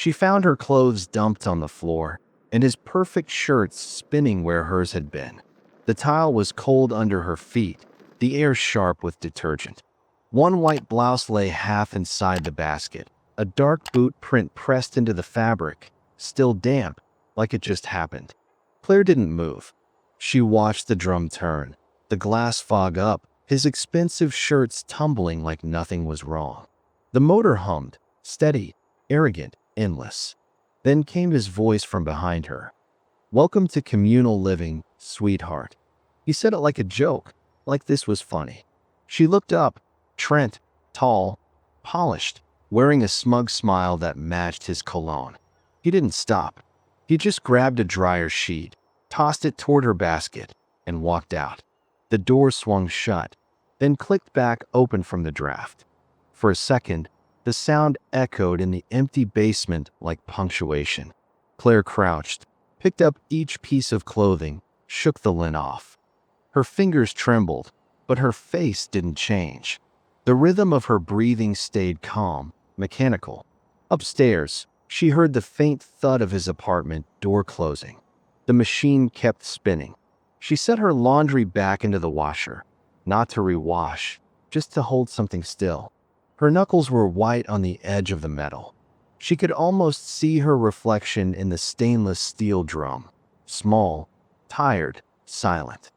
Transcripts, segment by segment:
She found her clothes dumped on the floor and his perfect shirts spinning where hers had been. The tile was cold under her feet, the air sharp with detergent. One white blouse lay half inside the basket, a dark boot print pressed into the fabric, still damp, like it just happened. Claire didn't move. She watched the drum turn, the glass fog up, his expensive shirts tumbling like nothing was wrong. The motor hummed, steady, arrogant, endless. Then came his voice from behind her. "Welcome to communal living, sweetheart." He said it like a joke, like this was funny. She looked up. Trent, tall, polished, wearing a smug smile that matched his cologne. He didn't stop. He just grabbed a dryer sheet, tossed it toward her basket, and walked out. The door swung shut, then clicked back open from the draft. For a second, the sound echoed in the empty basement like punctuation. Claire crouched, picked up each piece of clothing, shook the lint off. Her fingers trembled, but her face didn't change. The rhythm of her breathing stayed calm, mechanical. Upstairs, she heard the faint thud of his apartment door closing. The machine kept spinning. She set her laundry back into the washer, not to rewash, just to hold something still. Her knuckles were white on the edge of the metal. She could almost see her reflection in the stainless steel drum. Small, tired, silent.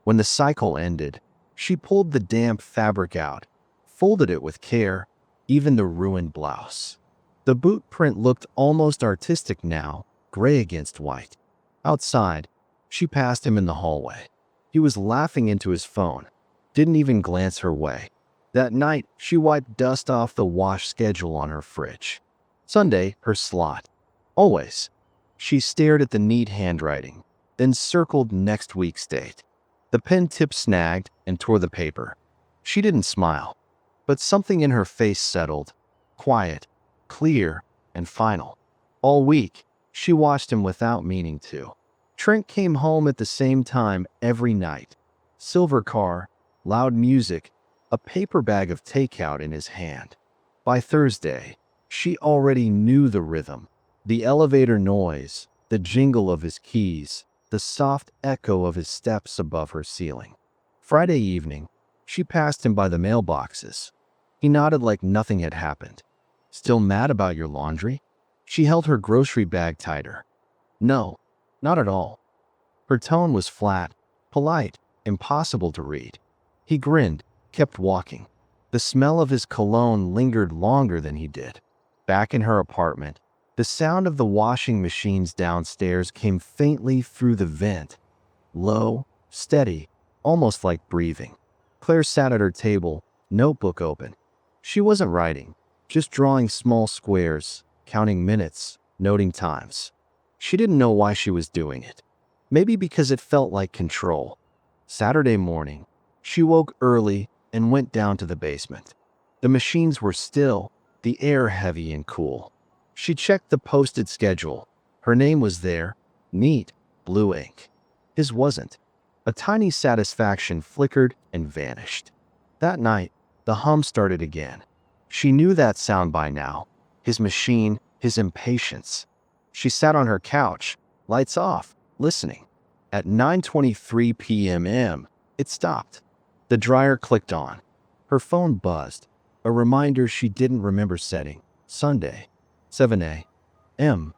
When the cycle ended, she pulled the damp fabric out, folded it with care, even the ruined blouse. The boot print looked almost artistic now, gray against white. Outside, she passed him in the hallway. He was laughing into his phone, didn't even glance her way. That night, she wiped dust off the wash schedule on her fridge. Sunday, her slot. Always. She stared at the neat handwriting, then circled next week's date. The pen tip snagged and tore the paper. She didn't smile, but something in her face settled, quiet, clear, and final. All week, she watched him without meaning to. Trent came home at the same time every night. Silver car, loud music, a paper bag of takeout in his hand. By Thursday, she already knew the rhythm, the elevator noise, the jingle of his keys, the soft echo of his steps above her ceiling. Friday evening, she passed him by the mailboxes. He nodded like nothing had happened. "Still mad about your laundry?" She held her grocery bag tighter. "No, not at all." Her tone was flat, polite, impossible to read. He grinned, kept walking. The smell of his cologne lingered longer than he did. Back in her apartment, the sound of the washing machines downstairs came faintly through the vent. Low, steady, almost like breathing. Claire sat at her table, notebook open. She wasn't writing, just drawing small squares, counting minutes, noting times. She didn't know why she was doing it. Maybe because it felt like control. Saturday morning, she woke early and went down to the basement. The machines were still, the air heavy and cool. She checked the posted schedule. Her name was there, neat, blue ink. His wasn't. A tiny satisfaction flickered and vanished. That night, the hum started again. She knew that sound by now. His machine, his impatience. She sat on her couch, lights off, listening. At 9:23 p.m., it stopped. The dryer clicked on. Her phone buzzed, a reminder she didn't remember setting. Sunday, 7 a.m.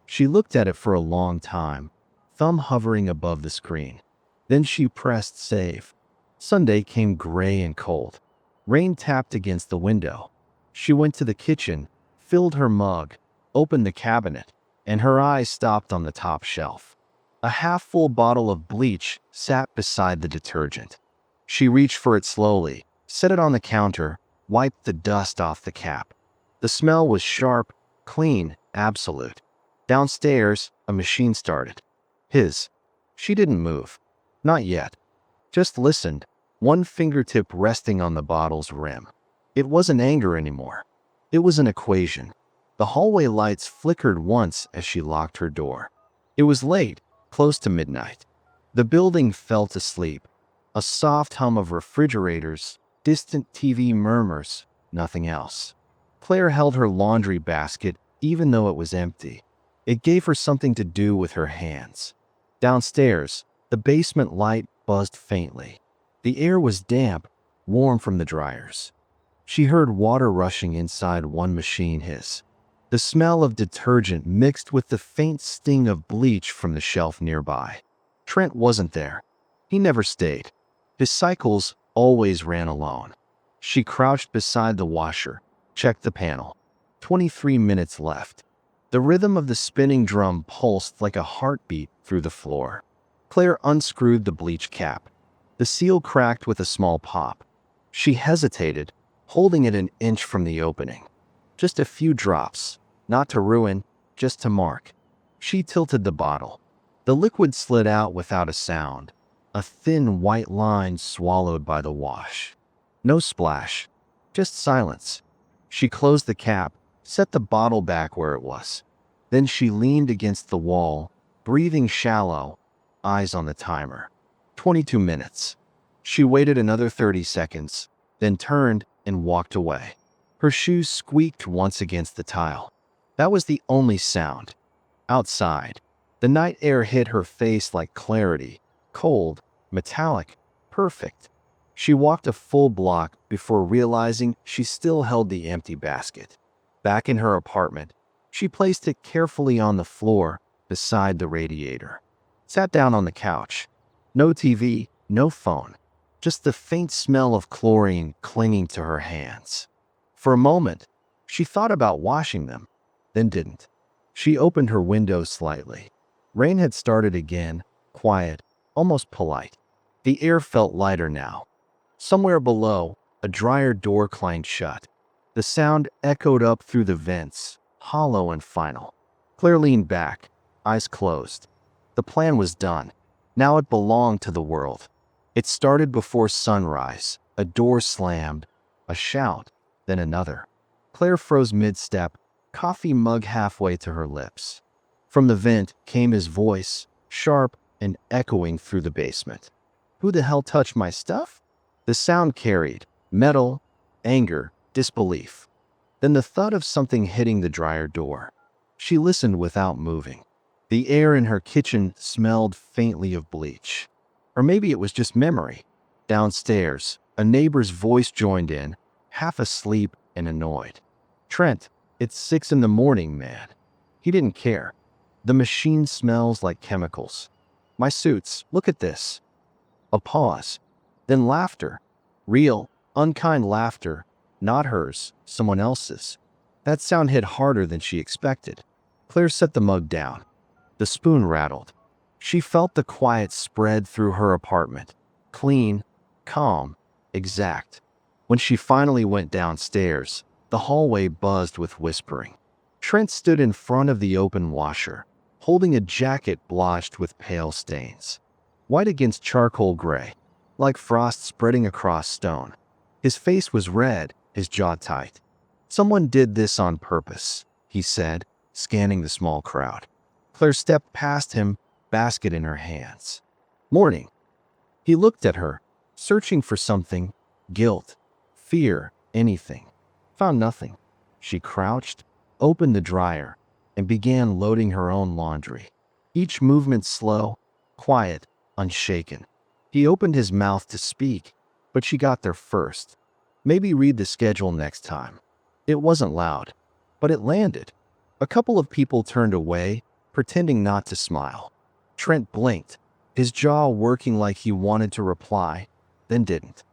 She looked at it for a long time, thumb hovering above the screen. Then she pressed save. Sunday came gray and cold. Rain tapped against the window. She went to the kitchen, filled her mug, opened the cabinet, and her eyes stopped on the top shelf. A half-full bottle of bleach sat beside the detergent. She reached for it slowly, set it on the counter, wiped the dust off the cap. The smell was sharp, clean, absolute. Downstairs, a machine started. His. She didn't move. Not yet. Just listened, one fingertip resting on the bottle's rim. It wasn't anger anymore. It was an equation. The hallway lights flickered once as she locked her door. It was late, close to midnight. The building fell to sleep. A soft hum of refrigerators, distant TV murmurs, nothing else. Claire held her laundry basket even though it was empty. It gave her something to do with her hands. Downstairs, the basement light buzzed faintly. The air was damp, warm from the dryers. She heard water rushing inside one machine hiss. The smell of detergent mixed with the faint sting of bleach from the shelf nearby. Trent wasn't there. He never stayed. His cycles always ran alone. She crouched beside the washer, checked the panel. 23 minutes left. The rhythm of the spinning drum pulsed like a heartbeat through the floor. Claire unscrewed the bleach cap. The seal cracked with a small pop. She hesitated, holding it an inch from the opening. Just a few drops, not to ruin, just to mark. She tilted the bottle. The liquid slid out without a sound, a thin white line swallowed by the wash. No splash, just silence. She closed the cap, set the bottle back where it was. Then she leaned against the wall, breathing shallow, eyes on the timer. 22 minutes. She waited another 30 seconds, then turned and walked away. Her shoes squeaked once against the tile. That was the only sound. Outside, the night air hit her face like clarity, cold, metallic, perfect. She walked a full block before realizing she still held the empty basket. Back in her apartment, she placed it carefully on the floor beside the radiator. Sat down on the couch. No TV, no phone. Just the faint smell of chlorine clinging to her hands. For a moment, she thought about washing them, then didn't. She opened her window slightly. Rain had started again, quiet, almost polite. The air felt lighter now. Somewhere below, a dryer door clanged shut. The sound echoed up through the vents, hollow and final. Claire leaned back, eyes closed. The plan was done. Now it belonged to the world. It started before sunrise. A door slammed, a shout, then another. Claire froze mid-step, coffee mug halfway to her lips. From the vent came his voice, sharp and echoing through the basement. "Who the hell touched my stuff?" The sound carried metal, anger, disbelief. Then the thud of something hitting the dryer door. She listened without moving. The air in her kitchen smelled faintly of bleach. Or maybe it was just memory. Downstairs, a neighbor's voice joined in, half asleep and annoyed. "Trent, it's 6 in the morning, man." He didn't care. "The machine smells like chemicals." "My suits, look at this." A pause. Then laughter. Real, unkind laughter. Not hers, someone else's. That sound hit harder than she expected. Claire set the mug down. The spoon rattled. She felt the quiet spread through her apartment. Clean, calm, exact. When she finally went downstairs, the hallway buzzed with whispering. Trent stood in front of the open washer, holding a jacket blotched with pale stains. White against charcoal gray, like frost spreading across stone. His face was red, his jaw tight. "Someone did this on purpose," he said, scanning the small crowd. Claire stepped past him, basket in her hands. "Morning." He looked at her, searching for something, guilt, fear, anything. Found nothing. She crouched, opened the dryer, and began loading her own laundry. Each movement slow, quiet, unshaken. He opened his mouth to speak, but she got there first. "Maybe read the schedule next time." It wasn't loud, but it landed. A couple of people turned away, pretending not to smile. Trent blinked, his jaw working like he wanted to reply, then didn't.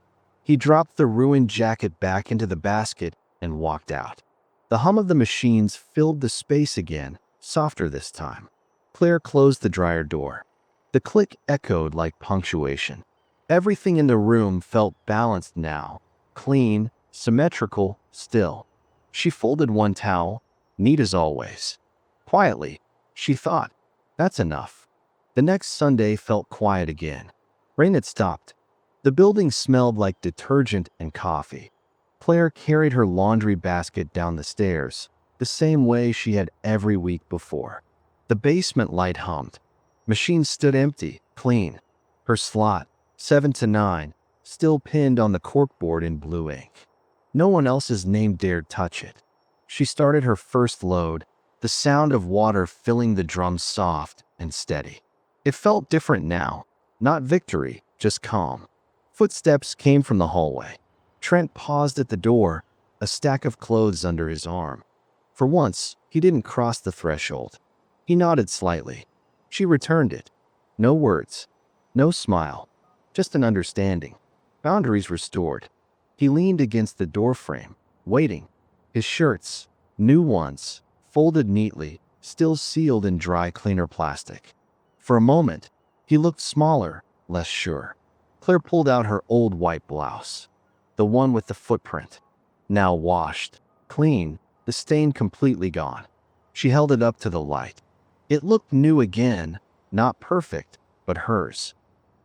He dropped the ruined jacket back into the basket and walked out. The hum of the machines filled the space again, softer this time. Claire closed the dryer door. The click echoed like punctuation. Everything in the room felt balanced now, clean, symmetrical, still. She folded one towel, neat as always. Quietly, she thought, "That's enough." The next Sunday felt quiet again. Rain had stopped. The building smelled like detergent and coffee. Claire carried her laundry basket down the stairs, the same way she had every week before. The basement light hummed. Machines stood empty, clean. Her slot, 7 to 9, still pinned on the corkboard in blue ink. No one else's name dared touch it. She started her first load, the sound of water filling the drum soft and steady. It felt different now. Not victory, just calm. Footsteps came from the hallway. Trent paused at the door, a stack of clothes under his arm. For once, he didn't cross the threshold. He nodded slightly. She returned it. No words. No smile. Just an understanding. Boundaries restored. He leaned against the doorframe, waiting. His shirts, new ones, folded neatly, still sealed in dry cleaner plastic. For a moment, he looked smaller, less sure. Claire pulled out her old white blouse. The one with the footprint. Now washed, clean, the stain completely gone. She held it up to the light. It looked new again, not perfect, but hers.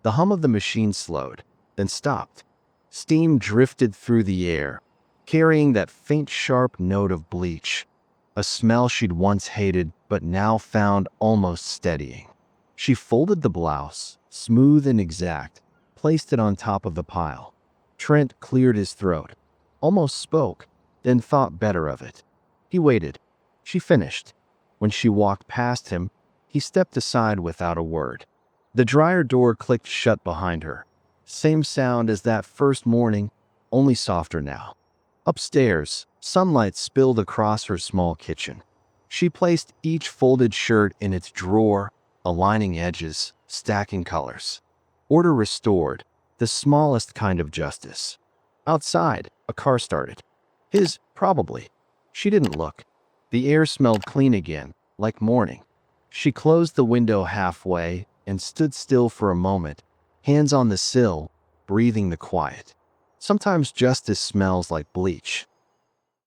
The hum of the machine slowed, then stopped. Steam drifted through the air, carrying that faint sharp note of bleach, a smell she'd once hated but now found almost steadying. She folded the blouse, smooth and exact, placed it on top of the pile. Trent cleared his throat, almost spoke, then thought better of it. He waited. She finished. When she walked past him, he stepped aside without a word. The dryer door clicked shut behind her. Same sound as that first morning, only softer now. Upstairs, sunlight spilled across her small kitchen. She placed each folded shirt in its drawer, aligning edges, stacking colors. Order restored, the smallest kind of justice. Outside, a car started. His, probably. She didn't look. The air smelled clean again, like morning. She closed the window halfway and stood still for a moment, hands on the sill, breathing the quiet. Sometimes justice smells like bleach.